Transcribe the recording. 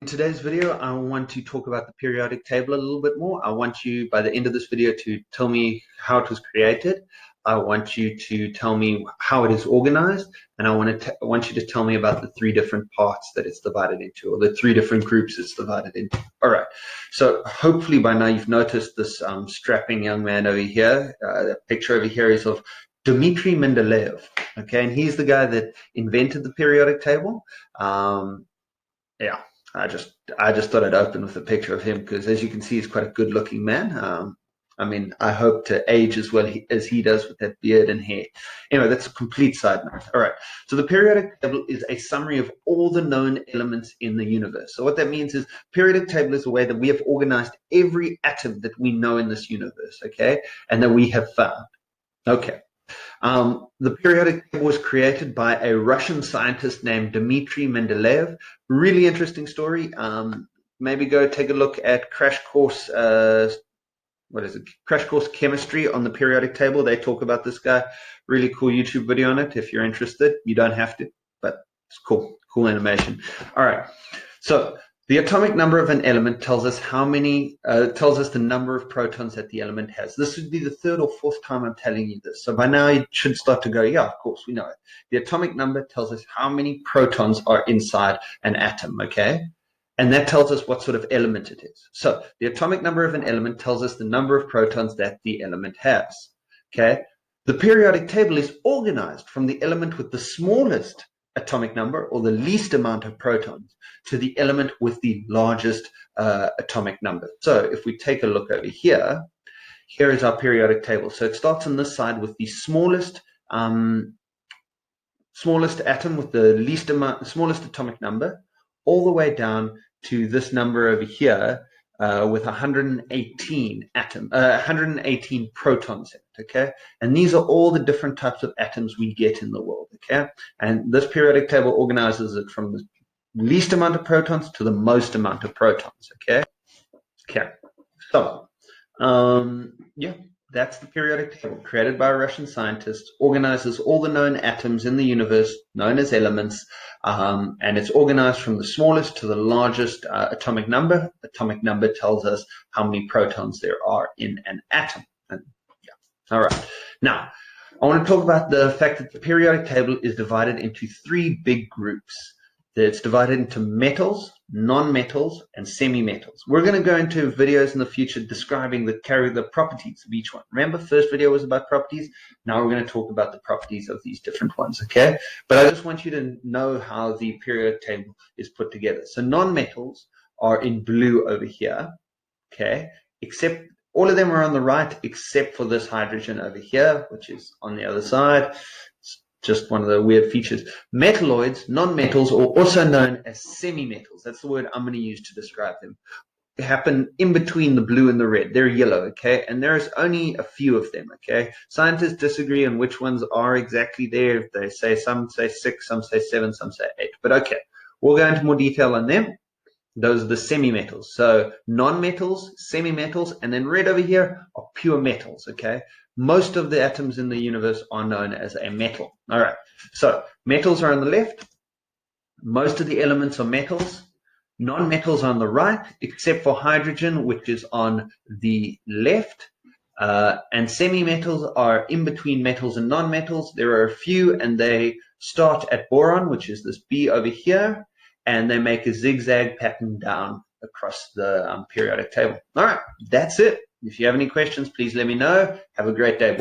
In today's video, I want to talk about the periodic table a little bit more. I want you, by the end of this video, to tell me how it was created. I want you to tell me how it is organized, and I want you to tell me about the three different parts that it's divided into, or the three different groups it's divided into. All right. So hopefully by now you've noticed this strapping young man over here. The picture over here is of Dmitry Mendeleev. Okay, and he's the guy that invented the periodic table. Yeah. I just thought I'd open with a picture of him because, as you can see, he's quite a good-looking man. I mean, I hope to age as well as he does with that beard and hair. Anyway, that's a complete side note. All right. So the periodic table is a summary of all the known elements in the universe. So what that means is periodic table is a way that we have organized every atom that we know in this universe, okay, and that we have found. Okay. The periodic table was created by a Russian scientist named Dmitry Mendeleev. Really interesting story. Maybe go take a look at Crash Course, Crash Course Chemistry on the periodic table. They talk about this guy. Really cool YouTube video on it if you're interested. You don't have to, but it's cool. Cool animation. All right. So the atomic number of an element tells us tells us the number of protons that the element has. This would be the third or fourth time I'm telling you this. So by now you should start to go, yeah, of course, we know it. The atomic number tells us how many protons are inside an atom, okay? And that tells us what sort of element it is. So the atomic number of an element tells us the number of protons that the element has, okay? The periodic table is organized from the element with the smallest atomic number, or the least amount of protons, to the element with the largest atomic number. So if we take a look over here, here is our periodic table. So it starts on this side with the smallest atom with the smallest atomic number, all the way down to this number over here with 118 protons in it, okay? And these are all the different types of atoms we get in the world, okay? And this periodic table organizes it from the least amount of protons to the most amount of protons, okay? Okay, so, yeah, that's the periodic table created by a Russian scientist, organizes all the known atoms in the universe, known as elements, and it's organized from the smallest to the largest atomic number. Atomic number tells us how many protons there are in an atom. And, yeah. All right. Now, I want to talk about the fact that the periodic table is divided into three big groups. It's divided into metals, non-metals, and semi-metals. We're going to go into videos in the future describing the properties of each one. Remember, first video was about properties. Now we're going to talk about the properties of these different ones, okay? But I just want you to know how the periodic table is put together. So non-metals are in blue over here, okay? Except all of them are on the right except for this hydrogen over here, which is on the other side. Just one of the weird features. Metalloids, non-metals, are also known as semi-metals. That's the word I'm going to use to describe them. They happen in between the blue and the red. They're yellow, okay? And there's only a few of them, okay? Scientists disagree on which ones are exactly there. They say some say 6, some say 7, some say 8. But okay, we'll go into more detail on them. Those are the semi-metals. So non-metals, semi-metals, and then red over here are pure metals, okay? Most of the atoms in the universe are known as a metal. All right, so metals are on the left. Most of the elements are metals. Non-metals on the right, except for hydrogen, which is on the left. And semi-metals are in between metals and non-metals. There are a few, and they start at boron, which is this B over here, and they make a zigzag pattern down across the periodic table. All right, that's it. If you have any questions, please let me know. Have a great day.